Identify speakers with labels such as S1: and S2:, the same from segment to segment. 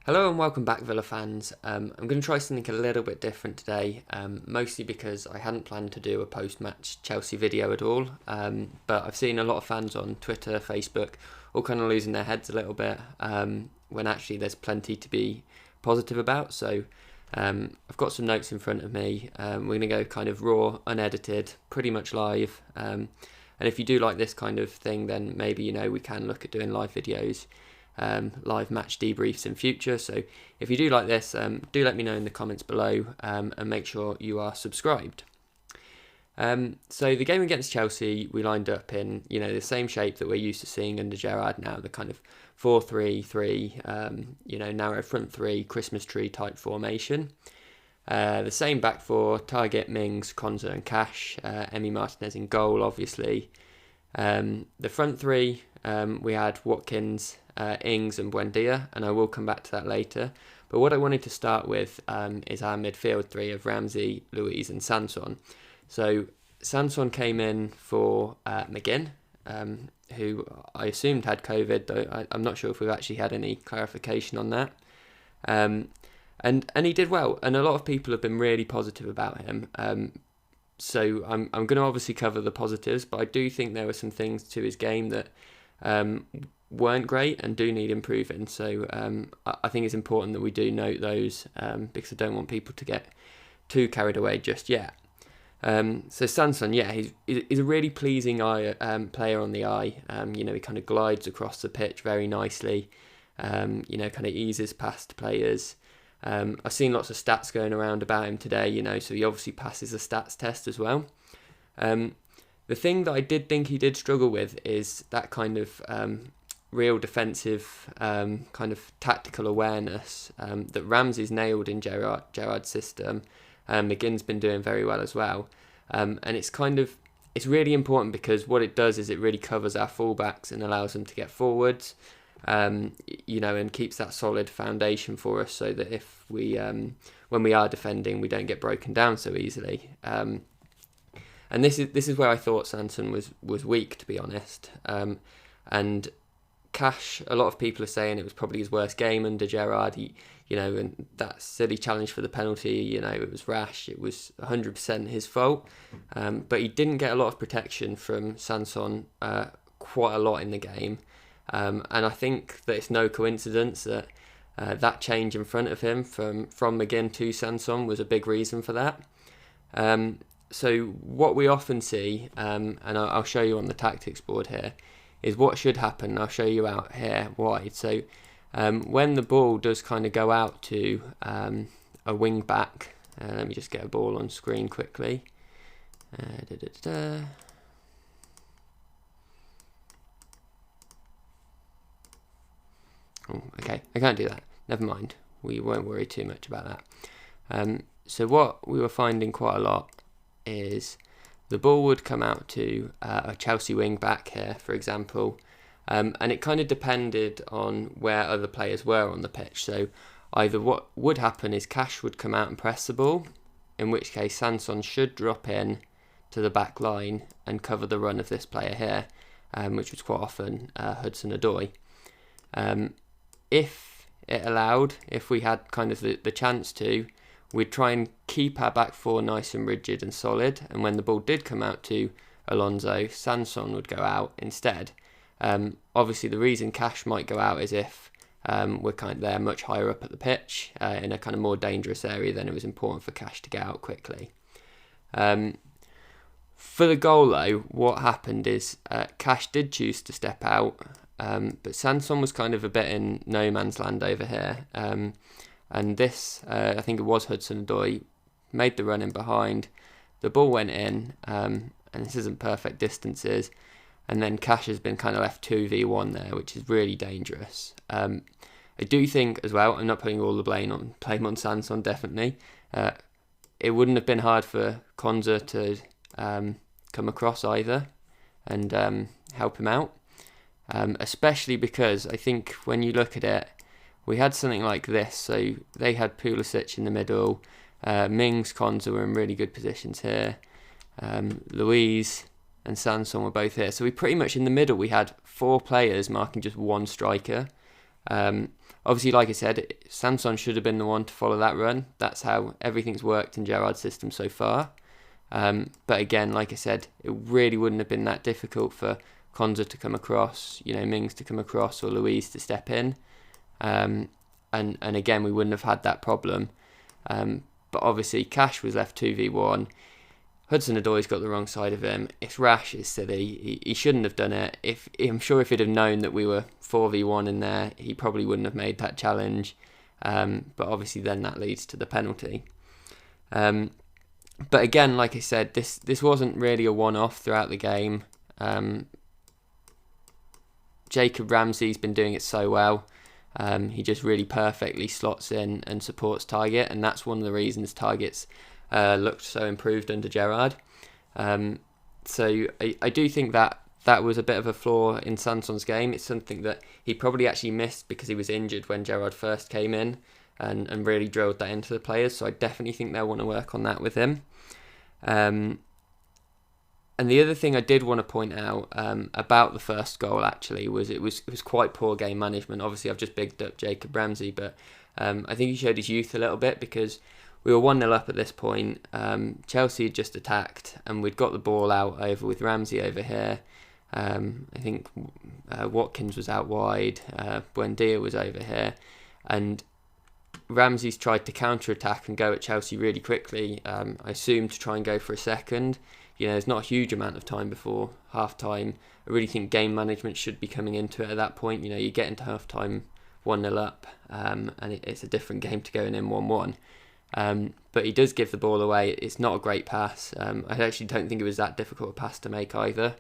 S1: Hello and welcome back, Villa fans. I'm going to try something a little bit different today, mostly because I hadn't planned to do a post-match Chelsea video at all, but I've seen a lot of fans on Twitter, Facebook, all kind of losing their heads a little bit, when actually there's plenty to be positive about. So I've got some notes in front of me. We're going to go kind of raw, unedited, pretty much live. And if you do like this kind of thing, then maybe, we can look at doing live videos. Live match debriefs in future. So if you do like this, do let me know in the comments below, and make sure you are subscribed. So the game against Chelsea, we lined up in the same shape that we're used to seeing under Gerrard now, the kind of 4-3-3, narrow front three, Christmas tree type formation. The same back four: Target, Mings, Konza and Cash. Emi Martinez in goal, obviously. The front three, we had Watkins, Ings and Buendia, and I will come back to that later. But what I wanted to start with is our midfield three of Ramsey, Luiz and Sanson. So Sanson came in for McGinn, who I assumed had COVID, though I'm not sure if we've actually had any clarification on that. And he did well, and a lot of people have been really positive about him. So I'm going to obviously cover the positives, but I do think there were some things to his game that weren't great and do need improving. So I think it's important that we do note those, because I don't want people to get too carried away just yet. So Sanson, he's a really pleasing player on the eye. He kind of glides across the pitch very nicely. Kind of eases past players. I've seen lots of stats going around about him today, so he obviously passes a stats test as well. The thing that I did think he did struggle with is that kind of real defensive kind of tactical awareness that Ramsey's nailed in Gerrard's system. McGinn's been doing very well as well. And it's really important because what it does is it really covers our fullbacks and allows them to get forwards. And keeps that solid foundation for us, so that if we, when we are defending, we don't get broken down so easily. And this is where I thought Sanson was weak, to be honest. And Cash, a lot of people are saying it was probably his worst game under Gerrard. And that silly challenge for the penalty, it was rash. It was 100% his fault. But he didn't get a lot of protection from Sanson quite a lot in the game. And I think that it's no coincidence that that change in front of him from McGinn to Sanson was a big reason for that. So what we often see, and I'll show you on the tactics board here, is what should happen. I'll show you out here wide. So when the ball does kind of go out to a wing back, let me just get a ball on screen quickly. Oh, okay, I can't do that. Never mind. We won't worry too much about that. So what we were finding quite a lot is the ball would come out to a Chelsea wing back here, for example, and it kind of depended on where other players were on the pitch. So either what would happen is Cash would come out and press the ball, in which case Sanson should drop in to the back line and cover the run of this player here, which was quite often Hudson-Odoi. If it allowed, if we had kind of the chance to, we'd try and keep our back four nice and rigid and solid, and when the ball did come out to Alonso, Sanson would go out instead. Obviously the reason Cash might go out is if we're kind of there much higher up at the pitch, in a kind of more dangerous area, then it was important for Cash to get out quickly. For the goal though, what happened is Cash did choose to step out, but Sanson was kind of a bit in no man's land over here. And this, I think it was Hudson-Odoi, made the run in behind. The ball went in, and this isn't perfect distances. And then Cash has been kind of left 2v1 there, which is really dangerous. I do think as well, I'm not putting all the blame on Sanson, definitely. It wouldn't have been hard for Konza to come across either and help him out. Especially because I think when you look at it, we had something like this. So they had Pulisic in the middle. Mings, Konza were in really good positions here. Luiz and Sanson were both here. So we pretty much in the middle, we had four players marking just one striker. Obviously, like I said, Sanson should have been the one to follow that run. That's how everything's worked in Gerrard's system so far. But again, like I said, it really wouldn't have been that difficult for Konza to come across, Mings to come across, or Louise to step in. And again, we wouldn't have had that problem. But obviously, Cash was left 2v1. Hudson-Odoi's got the wrong side of him. It's rash, it's silly. He shouldn't have done it. I'm sure if he'd have known that we were 4v1 in there, he probably wouldn't have made that challenge. But obviously then that leads to the penalty. But again, like I said, this wasn't really a one-off throughout the game. Jacob Ramsey's been doing it so well. He just really perfectly slots in and supports Target, and that's one of the reasons Target's looked so improved under Gerrard. So I do think that was a bit of a flaw in Sanson's game. It's something that he probably actually missed because he was injured when Gerrard first came in and really drilled that into the players. So I definitely think they'll want to work on that with him. And the other thing I did want to point out about the first goal actually was it was quite poor game management. Obviously I've just bigged up Jacob Ramsey, but I think he showed his youth a little bit because we were 1-0 up at this point. Chelsea had just attacked and we'd got the ball out over with Ramsey over here. I think Watkins was out wide, Buendia was over here, and Ramsey's tried to counter-attack and go at Chelsea really quickly, I assume to try and go for a second. There's not a huge amount of time before half-time. I really think game management should be coming into it at that point. You get into half-time 1-0 up, and it's a different game to going in 1-1. But he does give the ball away. It's not a great pass. I actually don't think it was that difficult a pass to make either.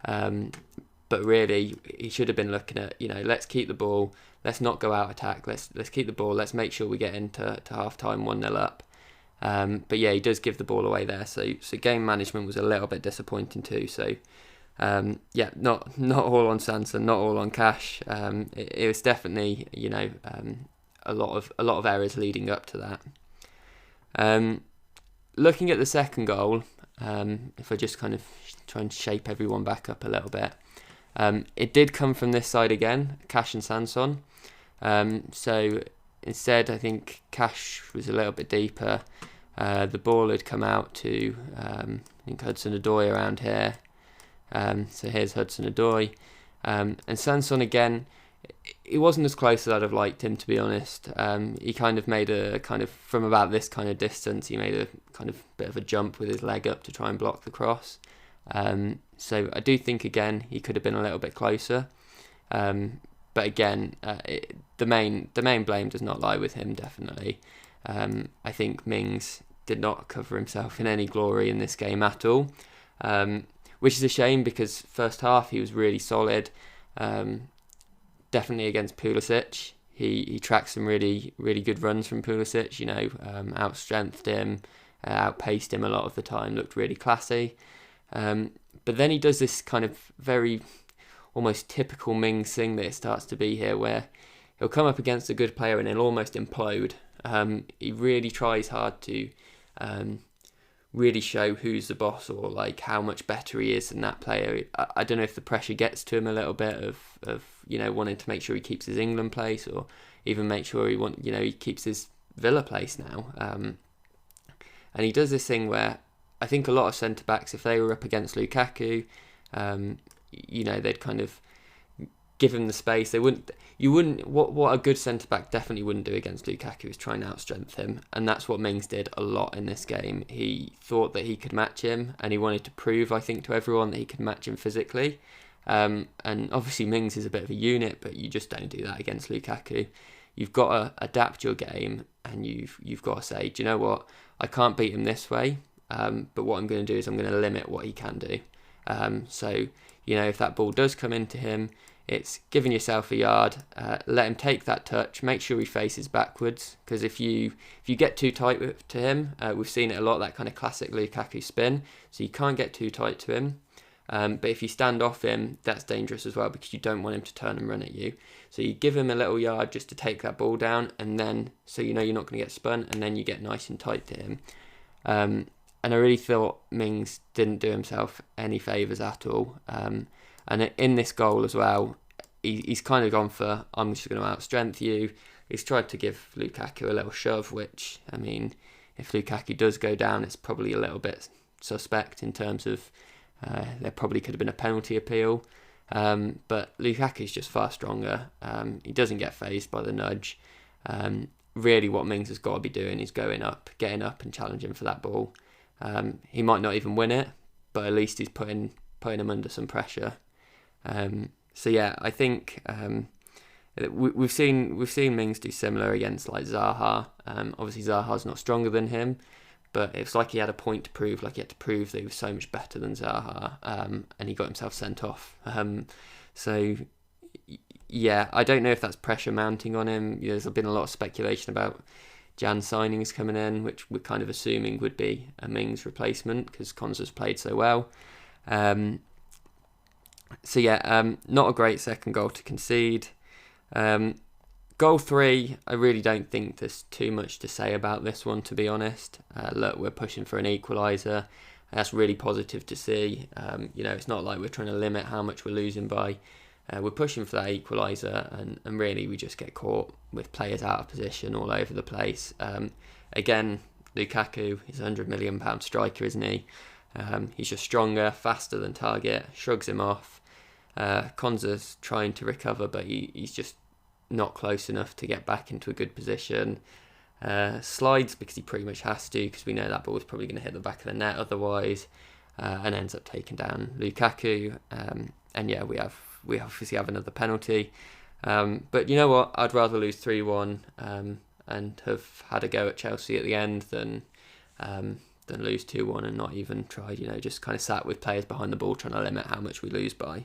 S1: But really, he should have been looking at, let's keep the ball. Let's not go out attack. Let's keep the ball. Let's make sure we get into half-time 1-0 up. But yeah, he does give the ball away there. So game management was a little bit disappointing too. So yeah, not all on Sanson, not all on Cash. It was definitely a lot of errors leading up to that. Looking at the second goal, if I just kind of try and shape everyone back up a little bit, it did come from this side again, Cash and Sanson. So instead, I think Cash was a little bit deeper. The ball had come out to I think Hudson-Odoi around here. So here's Hudson-Odoi, and Sanson again. It wasn't as close as I'd have liked him, to be honest. He kind of made a kind of from about this kind of distance. He made a kind of bit of a jump with his leg up to try and block the cross. So I do think again he could have been a little bit closer. But again, the main blame does not lie with him. Definitely, I think Mings did not cover himself in any glory in this game at all, which is a shame because first half he was really solid. Definitely against Pulisic, he tracked some really good runs from Pulisic. Outstrengthed him, outpaced him a lot of the time. Looked really classy. But then he does this kind of very almost typical Mings thing that it starts to be here, where he'll come up against a good player and he'll almost implode. He really tries hard to really show who's the boss or like how much better he is than that player. I don't know if the pressure gets to him a little bit of wanting to make sure he keeps his England place or even make sure he keeps his Villa place now. And he does this thing where I think a lot of centre backs, if they were up against Lukaku, they'd kind of give him the space. What a good centre back definitely wouldn't do against Lukaku is try and outstrength him, and that's what Mings did a lot in this game. He thought that he could match him, and he wanted to prove, I think, to everyone that he could match him physically. And obviously Mings is a bit of a unit, but you just don't do that against Lukaku. You've got to adapt your game, and you've got to say, do you know what? I can't beat him this way, but what I'm going to do is I'm going to limit what he can do. So if that ball does come into him, it's giving yourself a yard, let him take that touch, make sure he faces backwards, because if you get too tight to him, we've seen it a lot, that kind of classic Lukaku spin, so you can't get too tight to him. But if you stand off him, that's dangerous as well because you don't want him to turn and run at you. So you give him a little yard just to take that ball down, and then so you're not going to get spun, and then you get nice and tight to him. And I really thought Mings didn't do himself any favours at all. And in this goal as well, he's kind of gone for, I'm just going to outstrength you. He's tried to give Lukaku a little shove, which, I mean, if Lukaku does go down, it's probably a little bit suspect in terms of there probably could have been a penalty appeal. But Lukaku's just far stronger. He doesn't get fazed by the nudge. Really what Mings has got to be doing is getting up and challenging for that ball. He might not even win it, but at least he's putting him under some pressure. So yeah, I think we've seen Mings do similar against like Zaha. Obviously Zaha's not stronger than him, but it's like he had a point to prove, like he had to prove that he was so much better than Zaha, and he got himself sent off. So yeah, I don't know if that's pressure mounting on him. There's been a lot of speculation about Jan signings coming in, which we're kind of assuming would be a Mings replacement because Konsa's played so well. So yeah, not a great second goal to concede. Goal 3, I really don't think there's too much to say about this one, to be honest. Look, we're pushing for an equaliser. That's really positive to see. It's not like we're trying to limit how much we're losing by. We're pushing for that equaliser, and really we just get caught with players out of position all over the place. Again, Lukaku is a £100 million striker, isn't he? He's just stronger, faster than Target, shrugs him off. Konsa's trying to recover, but he's just not close enough to get back into a good position. Slides because he pretty much has to, because we know that ball is probably going to hit the back of the net otherwise, and ends up taking down Lukaku. And yeah, we obviously have another penalty. But you know what? I'd rather lose 3-1 and have had a go at Chelsea at the end than lose 2-1 and not even tried. Just kind of sat with players behind the ball trying to limit how much we lose by.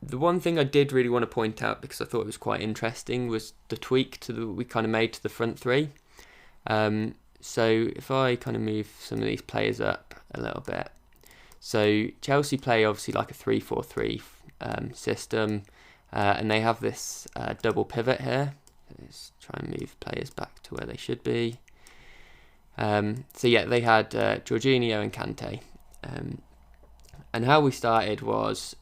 S1: The one thing I did really want to point out, because I thought it was quite interesting, was the tweak we kind of made to the front three. So if I kind of move some of these players up a little bit. So Chelsea play obviously like a 3-4-3 system, and they have this double pivot here. Let's try and move players back to where they should be. So yeah, they had Jorginho and Kante. And how we started was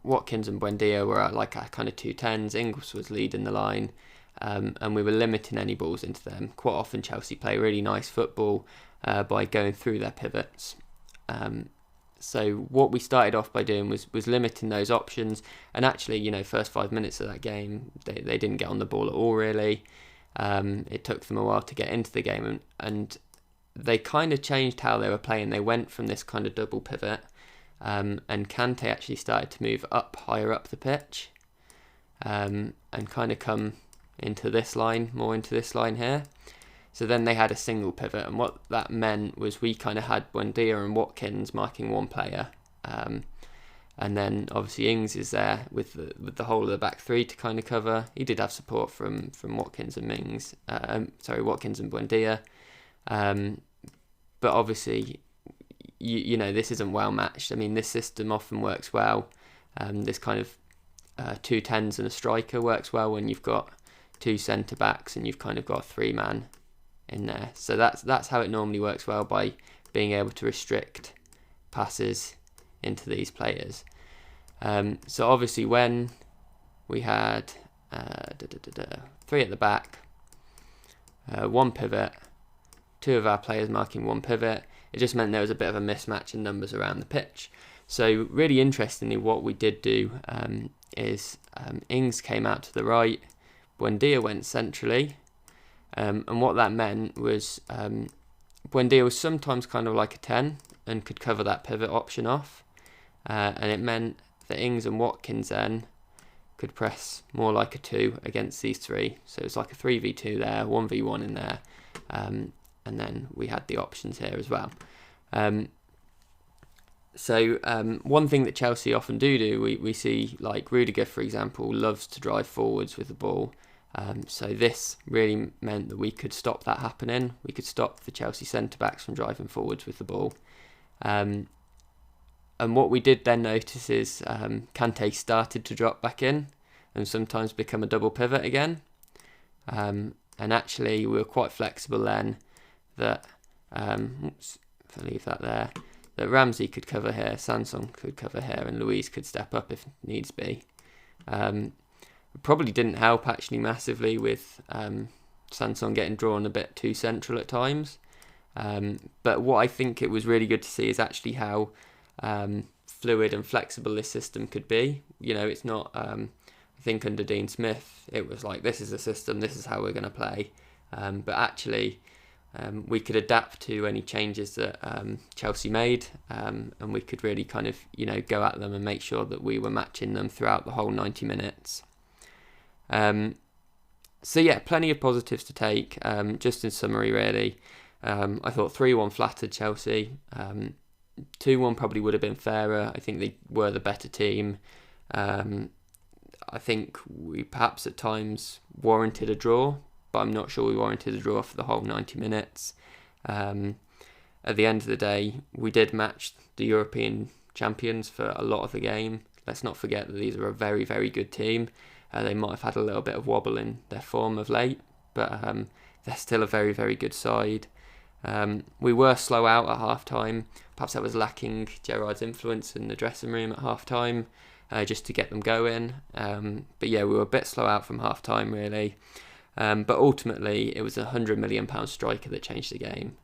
S1: Watkins and Buendia were at like a kind of 2-10s. Ings was leading the line, and we were limiting any balls into them. Quite often Chelsea play really nice football by going through their pivots. So what we started off by doing was limiting those options. And actually, first 5 minutes of that game, they didn't get on the ball at all, really. It took them a while to get into the game, and they kind of changed how they were playing. They went from this kind of double pivot, and Kante actually started to move higher up the pitch, and kind of come into this line here. So then they had a single pivot, and what that meant was we kind of had Buendia and Watkins marking one player, and then obviously Ings is there with the whole of the back three to kind of cover. He did have support from Watkins and Watkins and Buendia, but obviously this isn't well matched. I mean, this system often works well. This kind of 2-10s and a striker works well when you've got two centre backs and you've kind of got a 3-man in there. So that's how it normally works well, by being able to restrict passes into these players. So obviously when we had 3 at the back, 1 pivot, 2 of our players marking 1 pivot, it just meant there was a bit of a mismatch in numbers around the pitch. So really interestingly, what we did do is Ings came out to the right, Buendia went centrally, and what that meant was Buendia was sometimes kind of like a 10 and could cover that pivot option off, and it meant that Ings and Watkins then could press more like a 2 against these 3. So it's like a 3v2 there, 1v1 in there, and then we had the options here as well. So one thing that Chelsea often do, we see, like Rudiger, for example, loves to drive forwards with the ball. So this really meant that we could stop that happening. We could stop the Chelsea centre-backs from driving forwards with the ball. And what we did then notice is Kante started to drop back in and sometimes become a double pivot again. And actually we were quite flexible then, that, if I leave that there, Ramsey could cover here, Sanson could cover here, and Luiz could step up if needs be. Probably didn't help actually massively with Sanson getting drawn a bit too central at times. But what I think it was really good to see is actually how fluid and flexible this system could be. It's not, I think under Dean Smith, it was like, this is the system, this is how we're going to play. But actually, we could adapt to any changes that Chelsea made, and we could really kind of, go at them and make sure that we were matching them throughout the whole 90 minutes. So yeah, plenty of positives to take. Just in summary, really, I thought 3-1 flattered Chelsea. 2-1 probably would have been fairer. I think they were the better team. I think we perhaps at times warranted a draw, but I'm not sure we warranted a draw for the whole 90 minutes. At the end of the day, we did match the European champions for a lot of the game. Let's not forget that these are a very, very good team. They might have had a little bit of wobble in their form of late, but they're still a very, very good side. We were slow out at half-time. Perhaps that was lacking Gerrard's influence in the dressing room at half-time, just to get them going. But yeah, we were a bit slow out from half-time, really. But ultimately, it was a £100 million striker that changed the game.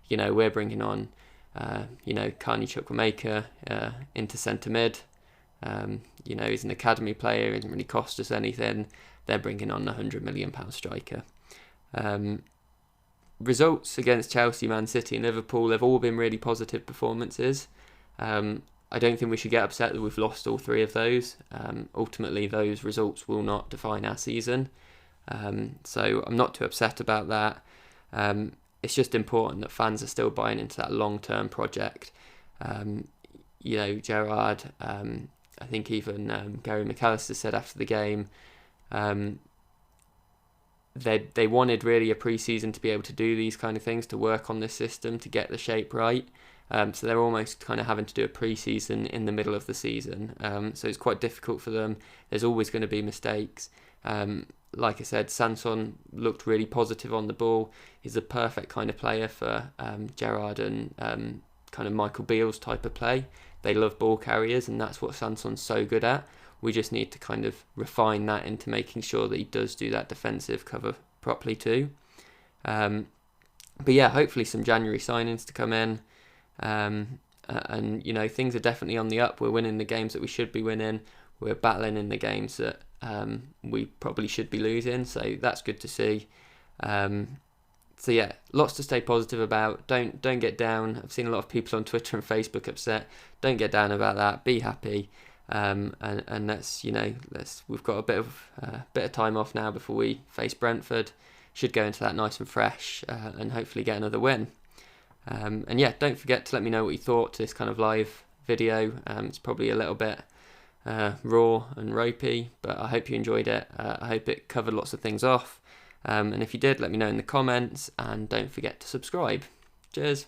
S1: We're bringing on, Carney Chukwuemeka into centre mid. He's an academy player, he doesn't really cost us anything. They're bringing on a £100 million striker. Results against Chelsea, Man City and Liverpool, they've all been really positive performances. I don't think we should get upset that we've lost all three of those. Ultimately, those results will not define our season. So I'm not too upset about that. It's just important that fans are still buying into that long-term project. Gerrard, I think even Gary McAllister said after the game, they wanted really a pre-season to be able to do these kind of things, to work on this system, to get the shape right. So they're almost kind of having to do a pre-season in the middle of the season. So it's quite difficult for them. There's always going to be mistakes. Like I said, Sanson looked really positive on the ball. He's the perfect kind of player for Gerrard and kind of Michael Beale's type of play. They love ball carriers, and that's what Sanson's so good at. We just need to kind of refine that into making sure that he does do that defensive cover properly too. But yeah, hopefully some January signings to come in. And things are definitely on the up. We're winning the games that we should be winning. We're battling in the games that we probably should be losing. So that's good to see. So yeah, lots to stay positive about. Don't get down. I've seen a lot of people on Twitter and Facebook upset. Don't get down about that. Be happy. And we've got a bit of time off now before we face Brentford. Should go into that nice and fresh, and hopefully get another win. And yeah, don't forget to let me know what you thought to this kind of live video. It's probably a little bit raw and ropey, but I hope you enjoyed it. I hope it covered lots of things off. And if you did, let me know in the comments, and don't forget to subscribe. Cheers.